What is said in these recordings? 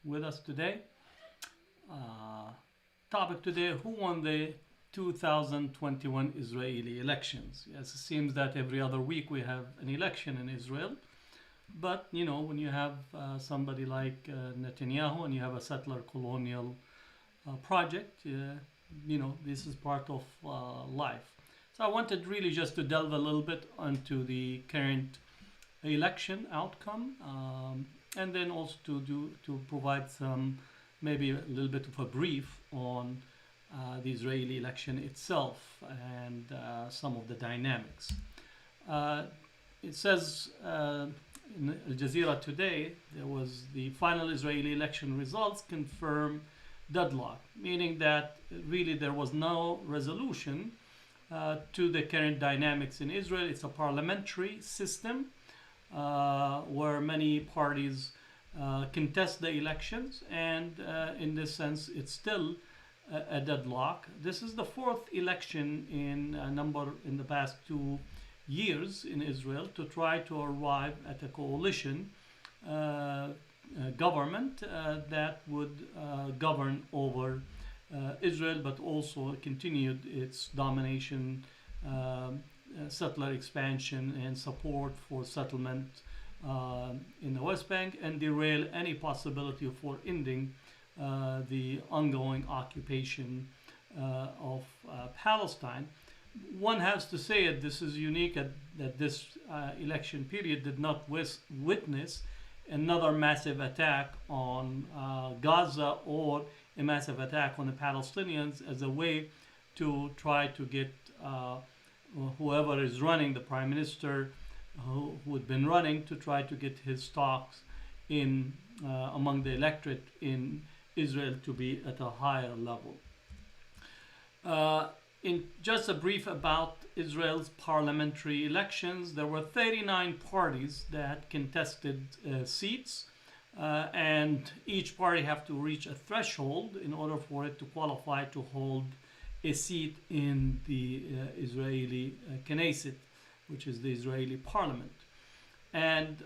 with us today. Topic today: who won the 2021 Israeli elections? Yes, it seems that every other week we have an election in Israel. But when you have somebody like Netanyahu and you have a settler colonial project, this is part of life. So I wanted really just to delve a little bit onto the current election outcome, and then also to provide some, maybe a little bit of a brief on the Israeli election itself and some of the dynamics. It says in Al Jazeera today, there was the final Israeli election results confirm deadlock, meaning that really there was no resolution to the current dynamics in Israel. It's a parliamentary system where many parties contest the elections, and in this sense, it's still a deadlock. This is the fourth election in the past 2 years in Israel to try to arrive at a coalition government that would govern over Israel, but also continued its domination, settler expansion, and support for settlement in the West Bank, and derail any possibility for ending the ongoing occupation of Palestine. One has to say that this is unique that this election period did not witness another massive attack on Gaza or a massive attack on the Palestinians as a way to try to get whoever is running, the prime minister who had been running, to try to get his stocks in among the electorate in Israel to be at a higher level. In just a brief about Israel's parliamentary elections, there were 39 parties that contested seats, and each party have to reach a threshold in order for it to qualify to hold a seat in the Israeli Knesset, which is the Israeli parliament. And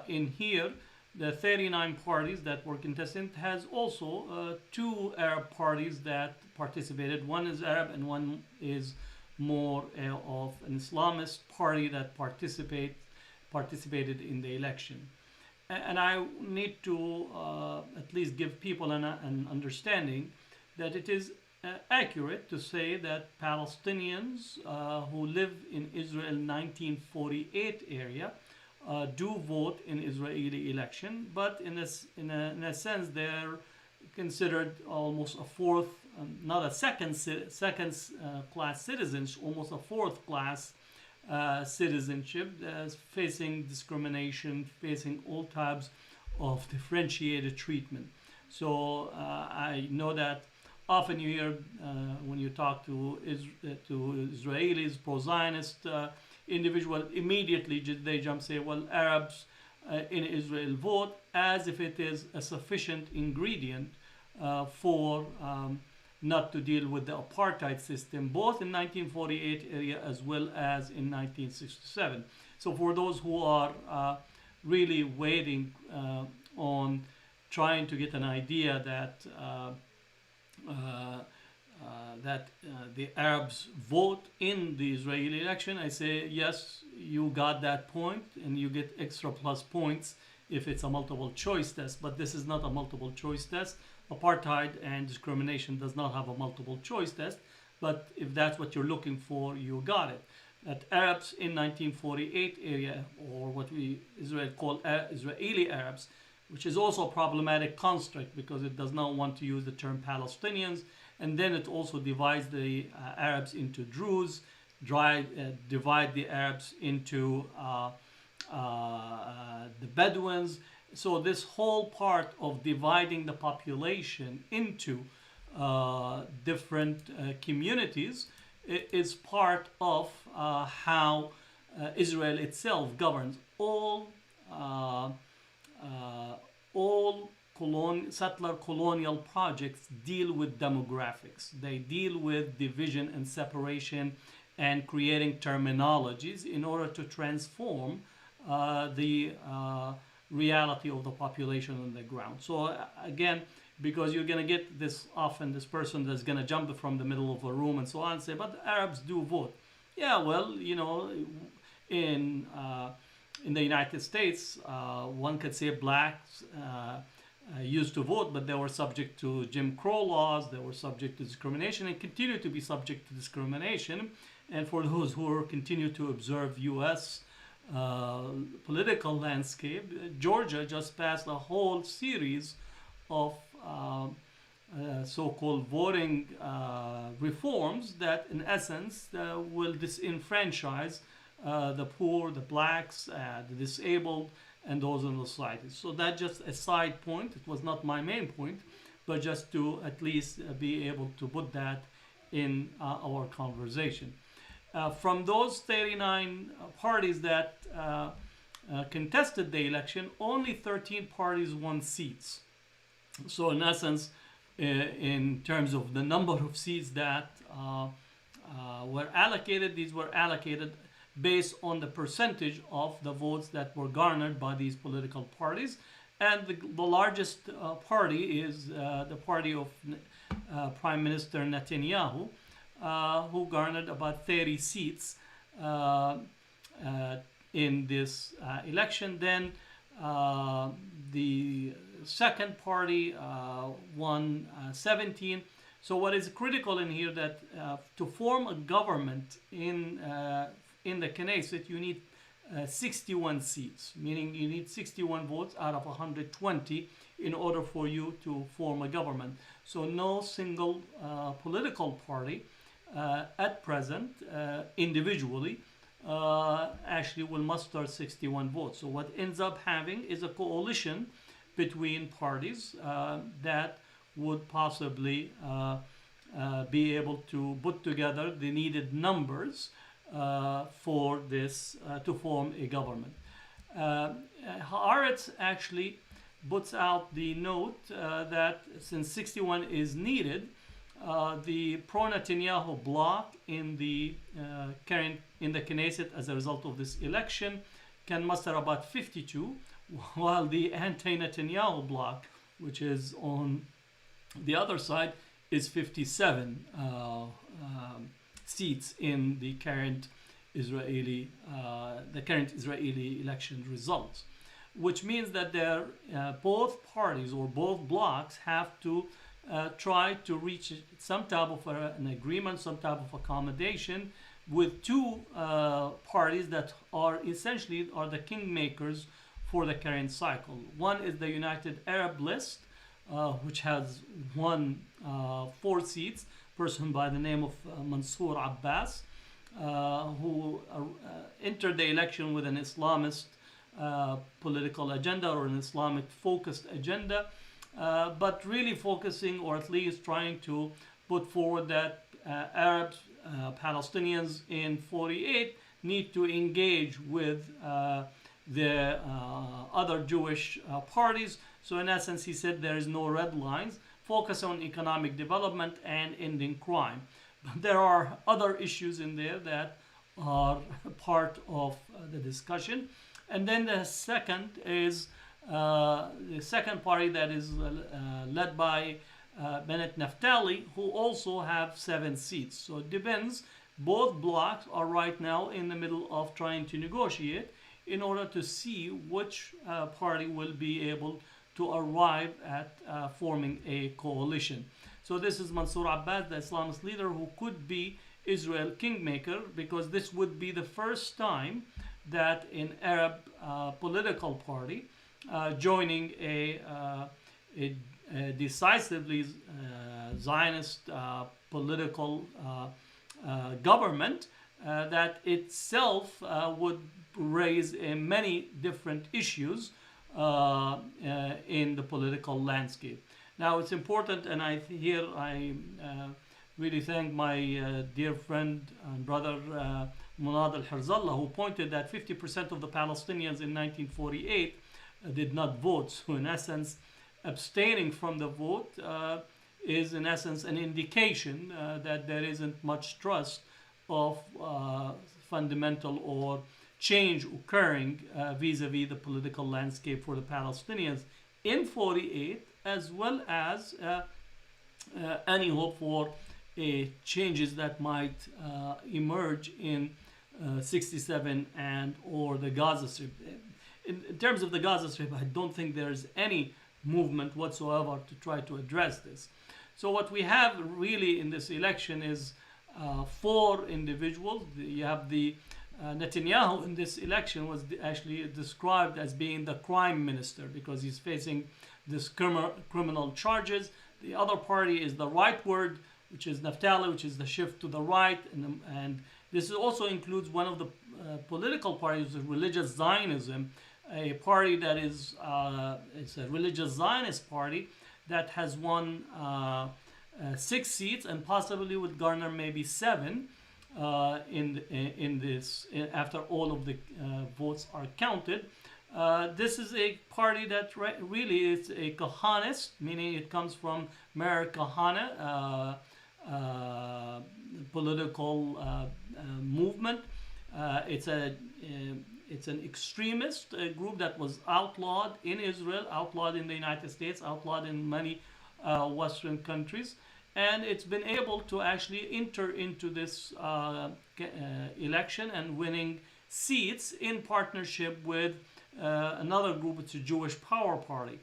in here, the 39 parties that were contestant has also two Arab parties that participated. One is Arab and one is more of an Islamist party that participated in the election. And I need to at least give people an understanding that it is accurate to say that Palestinians who live in Israel 1948 area do vote in Israeli election, but in a sense they're considered almost a fourth, not a second class citizens, almost a fourth class citizenship, facing discrimination, facing all types of differentiated treatment. So I know that often you hear when you talk to Israelis, pro-Zionist individual, immediately they jump say, well, Arabs in Israel vote, as if it is a sufficient ingredient for not to deal with the apartheid system, both in 1948 area as well as in 1967. So for those who are really waiting on trying to get an idea that the Arabs vote in the Israeli election, I say, yes, you got that point, and you get extra plus points if it's a multiple choice test. But this is not a multiple choice test. Apartheid and discrimination does not have a multiple choice test. But if that's what you're looking for, you got it. That Arabs in 1948 area, or what we Israel call Israeli Arabs, which is also a problematic construct because it does not want to use the term Palestinians, and then it also divides the Arabs into Druze, divide the Arabs into the Bedouins. So this whole part of dividing the population into different communities is part of how Israel itself governs. All settler colonial projects deal with demographics. They deal with division and separation and creating terminologies in order to transform the reality of the population on the ground. So again, because you're going to get this often this person that's going to jump from the middle of a room and so on and say, but Arabs do vote. Yeah, well, in the United States, one could say blacks used to vote, but they were subject to Jim Crow laws, they were subject to discrimination, and continue to be subject to discrimination. And for those who continue to observe U.S. Political landscape, Georgia just passed a whole series of so-called voting reforms that, in essence, will disenfranchise the poor, the blacks, the disabled, and those in the society. So that's just a side point. It was not my main point, but just to at least be able to put that in our conversation. From those 39 parties that contested the election, only 13 parties won seats. So in essence, in terms of the number of seats that were allocated, these were allocated based on the percentage of the votes that were garnered by these political parties. And the largest party is the party of Prime Minister Netanyahu, who garnered about 30 seats in this election. Then the second party won 17. So what is critical in here that to form a government in the Knesset, you need 61 seats, meaning you need 61 votes out of 120 in order for you to form a government. So no single political party at present, individually, actually will muster 61 votes. So what ends up having is a coalition between parties that would possibly be able to put together the needed numbers for this to form a government. Haaretz actually puts out the note that since 61 is needed, the pro-Netanyahu bloc in the Knesset as a result of this election can muster about 52, while the anti-Netanyahu bloc, which is on the other side, is 57 seats in the current Israeli election results, which means that both parties or both blocs have to try to reach some type of an agreement, some type of accommodation with two parties that are essentially the kingmakers for the current cycle. One is the United Arab List, which has won 4 seats, person by the name of Mansour Abbas, who entered the election with an Islamist political agenda or an Islamic focused agenda, but really focusing, or at least trying to put forward that Arabs, Palestinians in 48 need to engage with the other Jewish parties. So in essence, he said there is no red lines, focus on economic development and ending crime. But there are other issues in there that are part of the discussion. And then the second is the second party that is led by Bennett Naftali, who also have 7 seats. So it depends. Both blocs are right now in the middle of trying to negotiate in order to see which party will be able to arrive at forming a coalition. So this is Mansour Abbas, the Islamist leader, who could be Israel kingmaker, because this would be the first time that an Arab political party joining a decisively Zionist political government that itself would raise many different issues in the political landscape. Now it's important, and I really thank my dear friend and brother Munad al-Herzallah, who pointed that 50% of the Palestinians in 1948 did not vote. So in essence, abstaining from the vote is in essence an indication that there isn't much trust of fundamental or change occurring vis-a-vis the political landscape for the Palestinians in 48, as well as any hope for changes that might emerge in 67 and or the Gaza Strip. In terms of the Gaza Strip, I don't think there's any movement whatsoever to try to address this. So what we have really in this election is four individuals. You have the Netanyahu in this election was actually described as being the crime minister because he's facing this criminal charges. The other party is the rightward, which is Naftali, which is the shift to the right, and this also includes one of the political parties, religious Zionism, a party that is it's a religious Zionist party that has won 6 seats and possibly would garner maybe 7 in this after all of the votes are counted. This is a party that really is a Kahanist, meaning it comes from Mer Kahana political movement. It's an extremist group that was outlawed in Israel, outlawed in the United States, outlawed in many Western countries, and it's been able to actually enter into this election and winning seats in partnership with another group. It's a Jewish Power Party.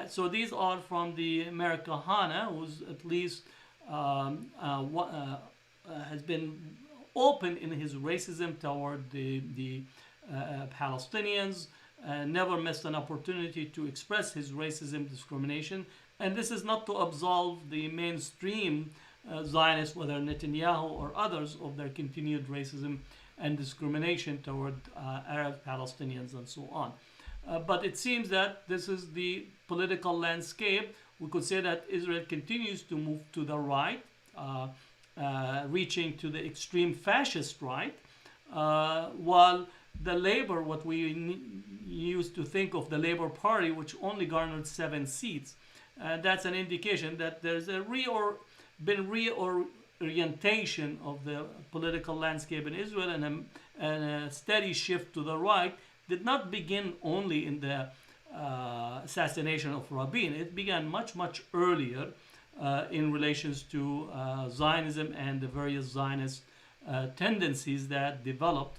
So these are from the America Hana, who's at least has been open in his racism toward the Palestinians, never missed an opportunity to express his racism discrimination. And this is not to absolve the mainstream Zionists, whether Netanyahu or others, of their continued racism and discrimination toward Arab Palestinians and so on. But it seems that this is the political landscape. We could say that Israel continues to move to the right, reaching to the extreme fascist right, while the Labour, what we used to think of the Labour Party, which only garnered 7 seats, that's an indication that there's a reorientation of the political landscape in Israel, and a steady shift to the right did not begin only in the assassination of Rabin. It began much, much earlier in relations to Zionism and the various Zionist tendencies that developed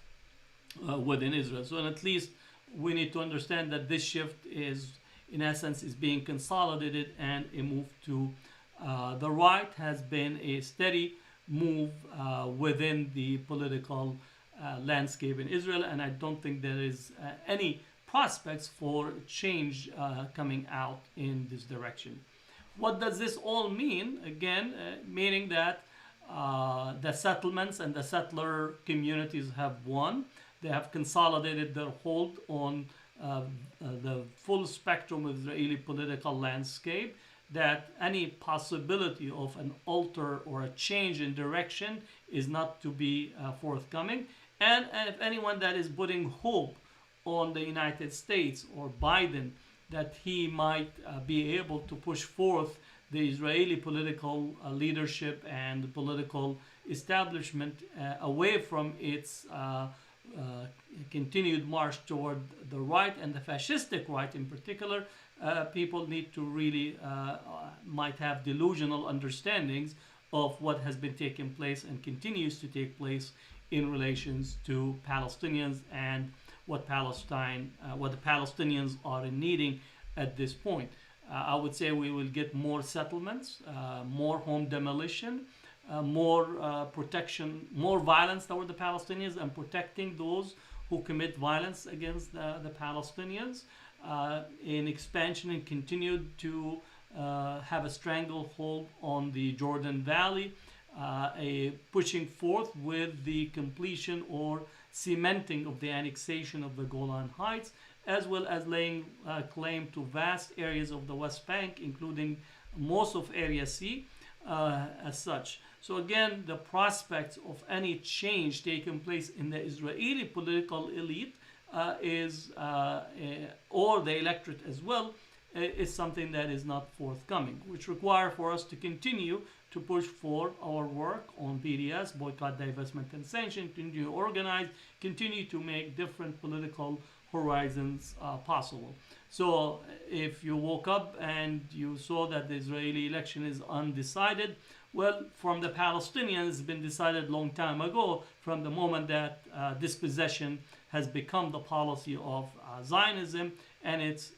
within Israel. So at least we need to understand that this shift is, in essence, is being consolidated, and a move to the right has been a steady move within the political landscape in Israel, and I don't think there is any prospects for change coming out in this direction. What does this all mean? Again, meaning that the settlements and the settler communities have won. They have consolidated their hold on the full spectrum of Israeli political landscape, that any possibility of an alter or a change in direction is not to be forthcoming. And if anyone that is putting hope on the United States or Biden, that he might be able to push forth the Israeli political leadership and political establishment away from its continued march toward the right and the fascistic right in particular, people need to really might have delusional understandings of what has been taking place and continues to take place in relations to Palestinians and what the Palestinians are needing at this point. I would say we will get more settlements, more home demolition, more protection, more violence toward the Palestinians, and protecting those who commit violence against the Palestinians, in expansion and continued to have a stranglehold on the Jordan Valley, a pushing forth with the completion or cementing of the annexation of the Golan Heights, as well as laying claim to vast areas of the West Bank, including most of Area C, as such. So again, the prospects of any change taking place in the Israeli political elite or the electorate as well is something that is not forthcoming, which require for us to continue to push for our work on BDS, boycott, divestment, and sanction, continue to organize, continue to make different political horizons possible. So if you woke up and you saw that the Israeli election is undecided, well, from the Palestinians, it's been decided long time ago, from the moment that dispossession has become the policy of Zionism, and its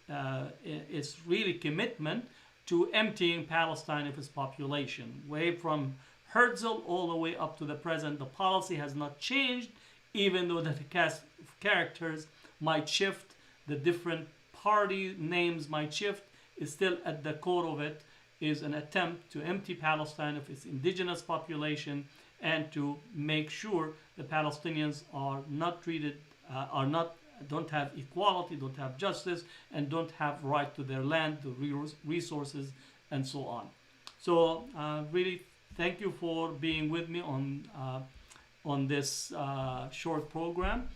really commitment to emptying Palestine of its population. Way from Herzl all the way up to the present, the policy has not changed, even though the cast of characters might shift, the different party names might shift, is still at the core of it is an attempt to empty Palestine of its indigenous population and to make sure the Palestinians are not treated, don't have equality, don't have justice, and don't have right to their land, the resources, and so on. So really, thank you for being with me on this short program.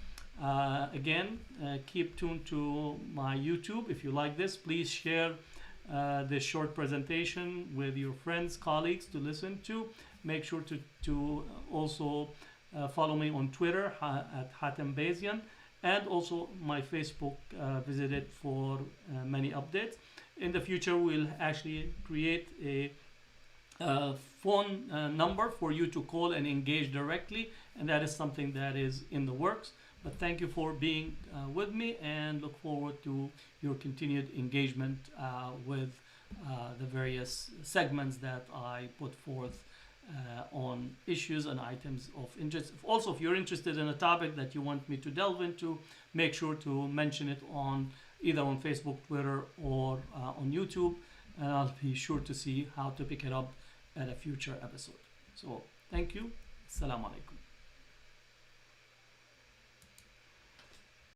Again, keep tuned to my YouTube. If you like this, please share this short presentation with your friends, colleagues to listen to. Make sure to also follow me on Twitter at Hatem Bazian, and also my Facebook, visit it for many updates. In the future, we'll actually create a phone number for you to call and engage directly, and that is something that is in the works. But thank you for being with me, and look forward to your continued engagement with the various segments that I put forth on issues and items of interest. Also, if you're interested in a topic that you want me to delve into, make sure to mention it on either on Facebook, Twitter, or on YouTube, and I'll be sure to see how to pick it up at a future episode. So thank you. Assalamu alaikum.